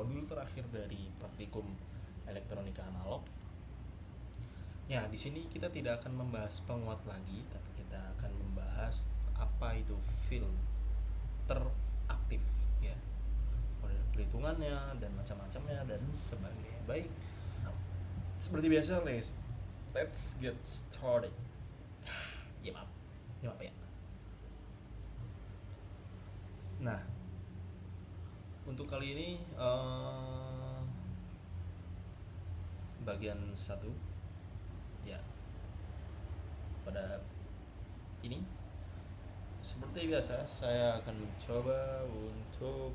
modul terakhir dari praktikum elektronika analog. Ya, di sini kita tidak akan membahas penguat lagi, tapi kita akan membahas apa itu filter aktif, ya, model perhitungannya dan macam-macamnya dan sebagainya. Baik, seperti biasa, let's get started. Ya maaf, ya. Nah, untuk kali ini bagian 1, ya, pada ini seperti biasa saya akan mencoba untuk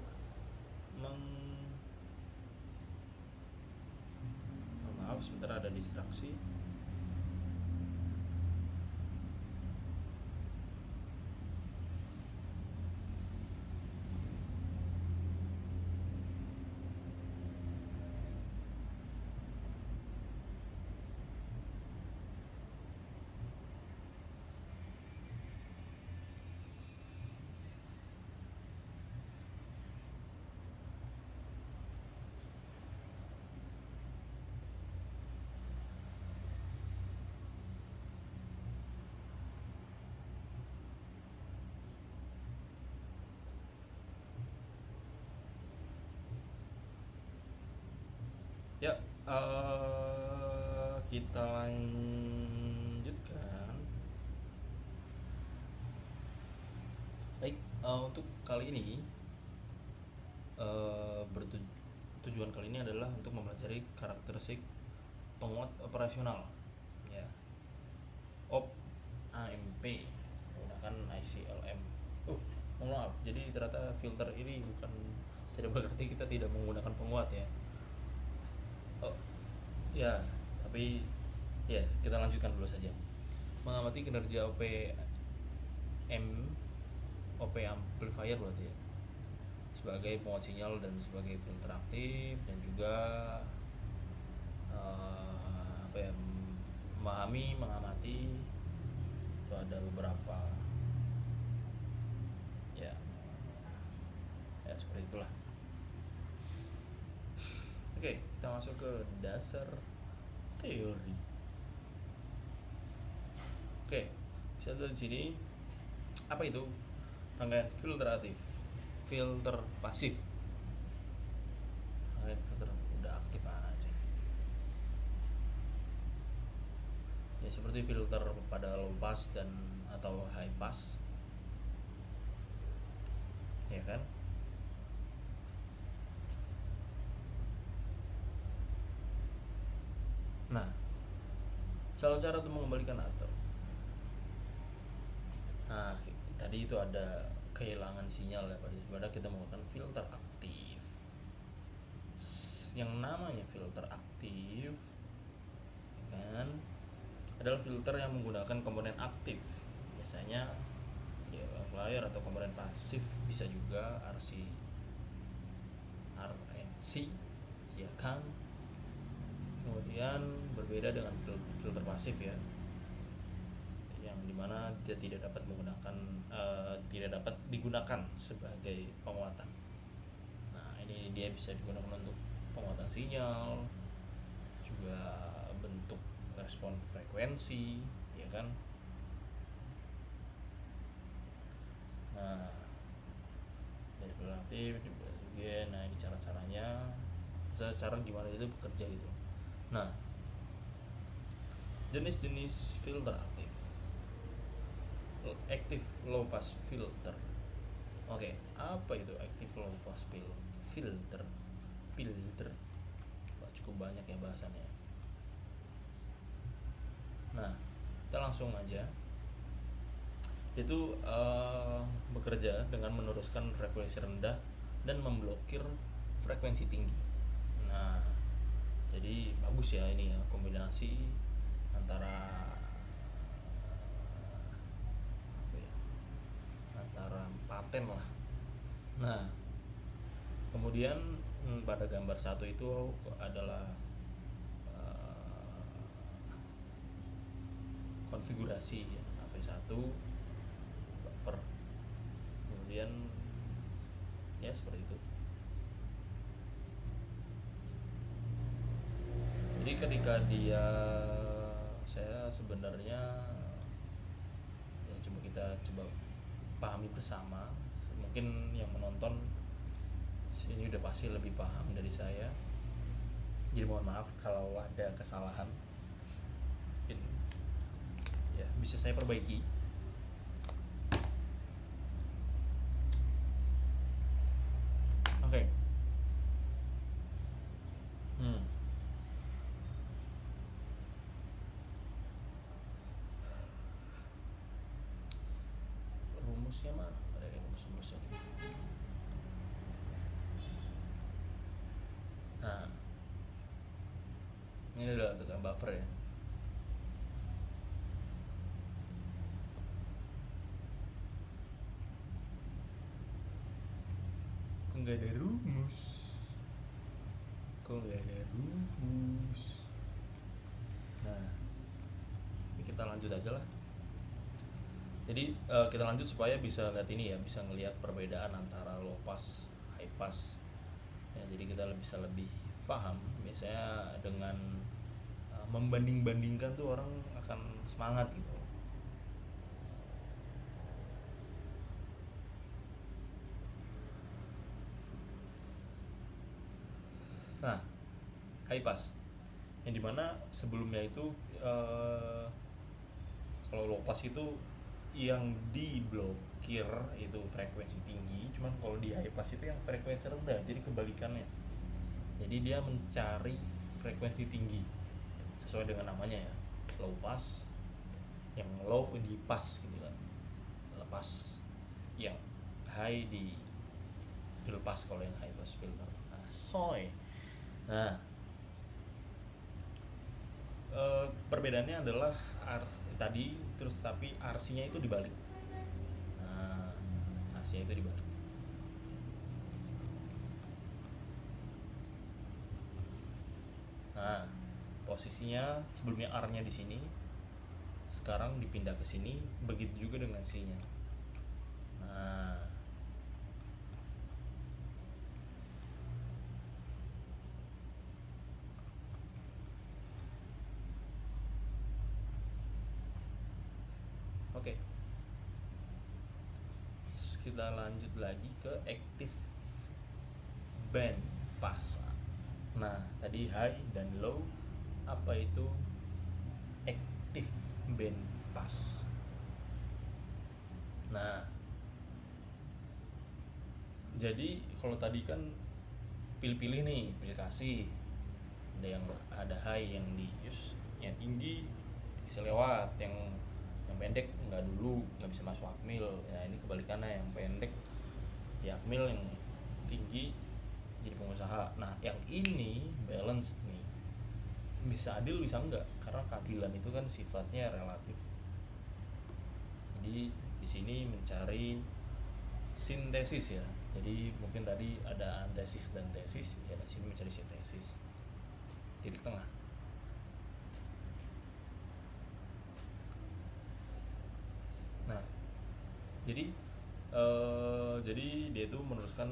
maaf, sebentar ada distraksi. Ya, kita lanjutkan. Baik, untuk kali ini tujuan kali ini adalah untuk mempelajari karakteristik penguat operasional, ya, op AMP menggunakan ICLM. Mohon maaf, jadi ternyata filter ini bukan, tidak berarti kita tidak menggunakan penguat, ya. Ya, tapi ya kita lanjutkan dulu saja. Mengamati kinerja OP amplifier berarti, ya, sebagai penguat sinyal dan sebagai filter aktif, dan juga mengamati itu ada beberapa, ya seperti itulah. Oke, kita masuk ke dasar teori. Oke, bisa lihat di sini apa itu rangkaian filter aktif, filter pasif. Filter udah aktif aja. Ya, seperti filter pada low pass dan atau high pass, ya kan? Nah, salah cara untuk mengembalikan atau, nah, tadi itu ada kehilangan sinyal, ya, pada kita menggunakan filter aktif. Yang namanya filter aktif, kan, adalah filter yang menggunakan komponen aktif, biasanya ya amplifier, atau komponen pasif bisa juga RNC, ya kan. Kemudian berbeda dengan filter pasif, ya, yang dimana dia tidak dapat digunakan sebagai penguatan. Nah, ini dia bisa digunakan untuk penguatan sinyal, juga bentuk respon frekuensi, ya kan. Nah, dari filter aktif juga, nah ini cara-caranya, cara gimana itu bekerja gitu. Nah, jenis-jenis filter aktif. Active low pass filter. Oke, apa itu active low pass filter? Wah, cukup banyak ya bahasannya. Nah, kita langsung aja. Itu bekerja dengan meneruskan frekuensi rendah dan memblokir frekuensi tinggi. Nah, jadi bagus ya ini ya, kombinasi antara paten lah. Nah, kemudian pada gambar 1 itu adalah konfigurasi, ya, AP1 buffer, kemudian ya seperti itu. Jadi ketika saya sebenarnya ya coba kita coba pahami bersama. Mungkin yang menonton ini udah pasti lebih paham dari saya. Jadi mohon maaf kalau ada kesalahan. Mungkin ya bisa saya perbaiki. Oke. Rumusnya mana? Ada rumusnya nih. Nah, ini udah tukang buffer ya. Kok nggak ada rumus? Nah, ini kita lanjut aja lah. Jadi kita lanjut supaya bisa lihat ini ya, bisa ngelihat perbedaan antara low pass, high pass. Ya, jadi kita bisa lebih paham. Biasanya dengan membanding-bandingkan tuh orang akan semangat gitu. Nah, high pass yang dimana sebelumnya itu kalau low pass itu yang diblokir itu frekuensi tinggi, cuman kalau di high pass itu yang frekuensi rendah, jadi kebalikannya. Jadi dia mencari frekuensi tinggi sesuai dengan namanya ya, low pass, yang low di pass gitu kan, lepas, yang high dilepas kalau yang high pass filter. Nah, perbedaannya adalah tadi terus, tapi RC-nya itu dibalik. Nah, RC-nya itu dibalik. Nah, posisinya sebelumnya R-nya di sini, sekarang dipindah ke sini, begitu juga dengan C-nya. Nah, oke. Kita lanjut lagi ke active band pass. Nah, tadi high dan low, apa itu active band pass? Nah, jadi kalau tadi kan pilih-pilih nih, pilih kasih. Ada high yang yang tinggi bisa lewat, yang pendek nggak dulu, nggak bisa masuk akmil. Ya ini kebalikannya, yang pendek ya akmil, yang tinggi jadi pengusaha. Nah, yang ini balance nih, bisa adil bisa enggak, karena keadilan itu kan sifatnya relatif. Jadi di sini mencari sintesis ya. Jadi mungkin tadi ada antesis dan tesis, ya di sini mencari sintesis, titik tengah. Nah, jadi dia itu meneruskan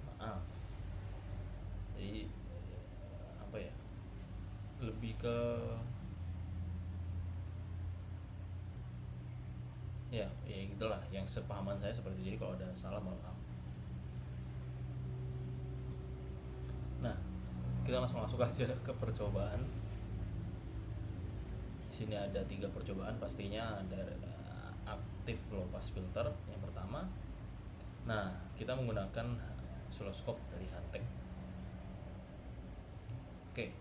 maaf. Jadi apa ya? Lebih ke ya gitulah, yang sepahaman saya seperti itu. Jadi kalau ada salah maaf. Nah, kita langsung masuk aja ke percobaan. Di sini ada 3 percobaan, pastinya ada aktif low pass filter yang pertama. Nah, kita menggunakan oscilloscope dari Hantek. Oke.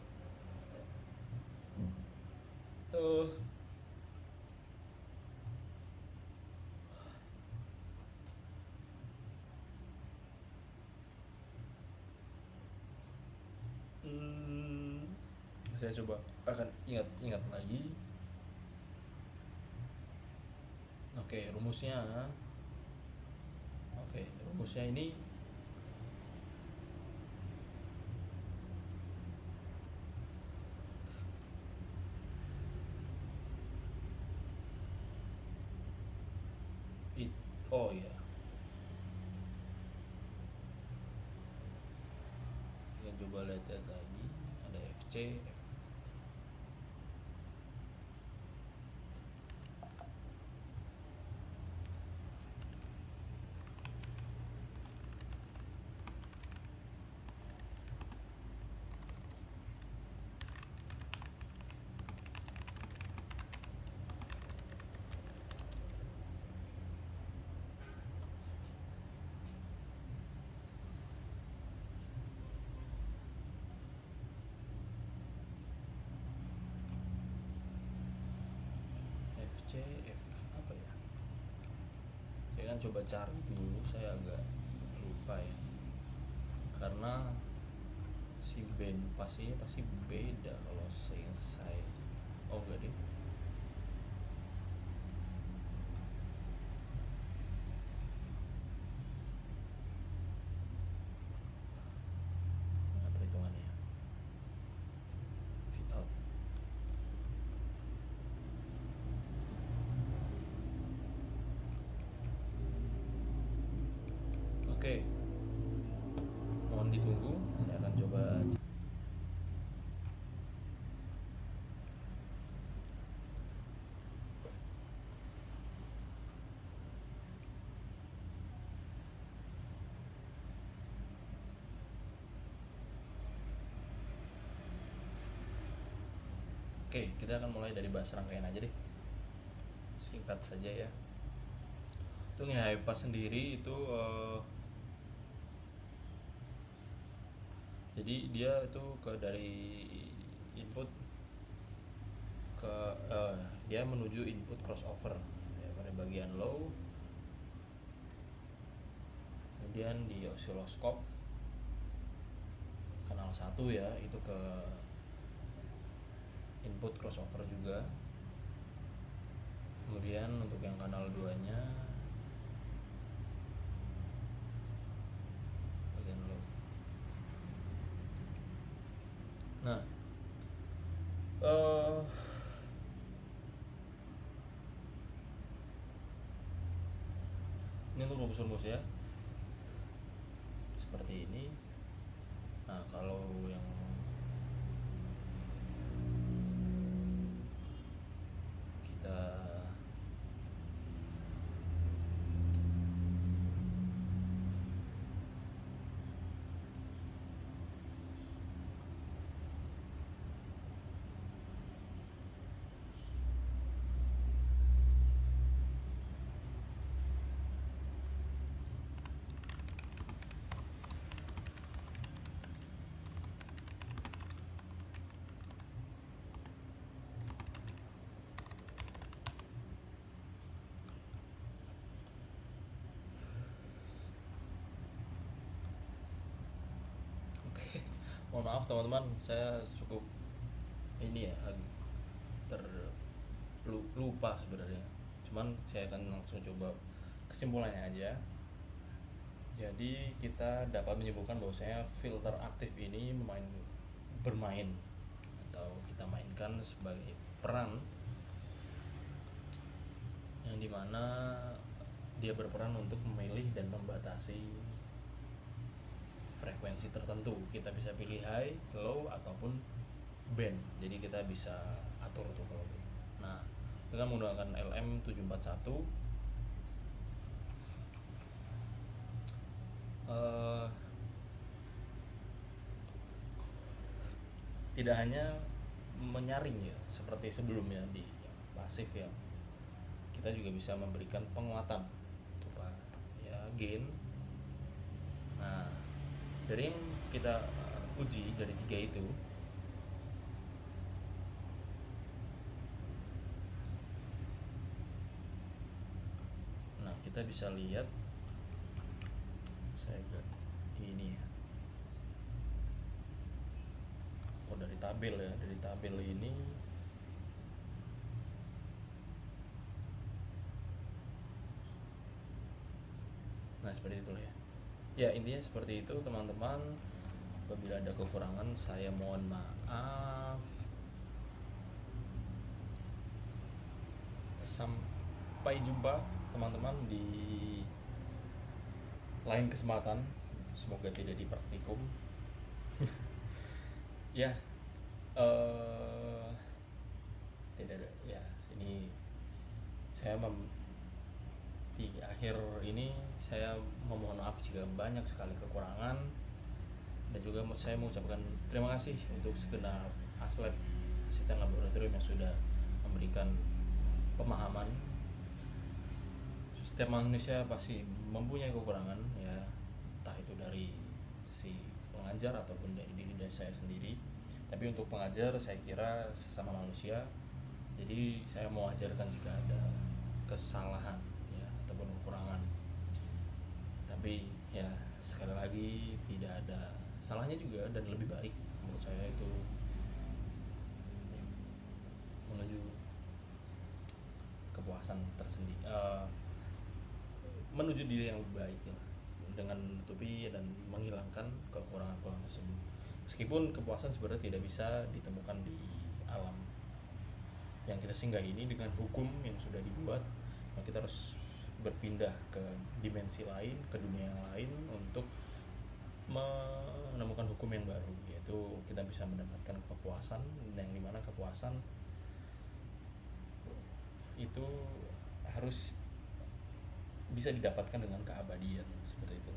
Saya coba akan ingat lagi. Oke, rumusnya ini oh iya ya, coba lihat lagi, ada FC. FC apa ya, saya kan coba cari dulu, saya agak lupa ya, karena si band pas ini pasti beda kalau saya. Oh enggak deh, nah, perhitungannya fit out. Oke, mohon ditunggu, saya akan coba. Oke, kita akan mulai dari bahas rangkaian aja deh, singkat saja ya. Itu nge-hypass sendiri itu jadi dia itu dari input ke dia menuju input crossover ya, pada bagian low, kemudian di oscilloscope kanal 1 ya, itu ke input crossover juga. Kemudian untuk yang kanal 2 nya bagian low. Nah ini untuk rumus-rumus ya, seperti ini. Nah kalau yang kita mohon maaf teman-teman, saya cukup ini ya, terlupa sebenarnya. Cuman saya akan langsung coba kesimpulannya aja. Jadi kita dapat menyebutkan bahwasanya filter aktif ini bermain atau kita mainkan sebagai peran yang dimana dia berperan untuk memilih dan membatasi frekuensi tertentu. Kita bisa pilih high, low, ataupun band. Jadi kita bisa atur tuh kalau band. Nah, dengan menggunakan LM741 tidak hanya menyaring ya seperti sebelumnya di yang pasif ya, kita juga bisa memberikan penguatan supaya ya gain. Nah dari yang kita uji dari 3 itu, nah kita bisa lihat, saya agak ini ya, oh dari tabel ya, dari tabel ini nah seperti itulah ya. Ya intinya seperti itu teman-teman. Apabila ada kekurangan saya mohon maaf. Sampai jumpa teman-teman di lain kesempatan. Semoga tidak dipraktikum. Ya, eh tidak ada ya. Ini saya di akhir ini saya memohon maaf jika banyak sekali kekurangan, dan juga saya mengucapkan terima kasih untuk segenap asisten laboratorium yang sudah memberikan pemahaman. Setiap manusia pasti mempunyai kekurangan ya, entah itu dari si pengajar ataupun dari diri saya sendiri. Tapi untuk pengajar saya kira sesama manusia, jadi saya mau ajarkan jika ada kesalahan ya ataupun kekurangan. Tapi ya sekali lagi tidak ada salahnya juga, dan lebih baik menurut saya itu ya, menuju kepuasan tersendiri, menuju diri yang lebih baik ya, dengan menutupi dan menghilangkan kekurangan-kekurangan tersebut. Meskipun kepuasan sebenarnya tidak bisa ditemukan di alam yang kita singgah ini dengan hukum yang sudah dibuat, maka kita harus berpindah ke dimensi lain, ke dunia yang lain untuk menemukan hukum yang baru, yaitu kita bisa mendapatkan kepuasan, yang dimana kepuasan itu harus bisa didapatkan dengan keabadian seperti itu.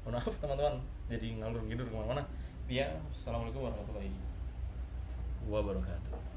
Mohon maaf teman-teman, jadi ngalur ngidur kemana-mana. Ya, assalamualaikum warahmatullahi wabarakatuh.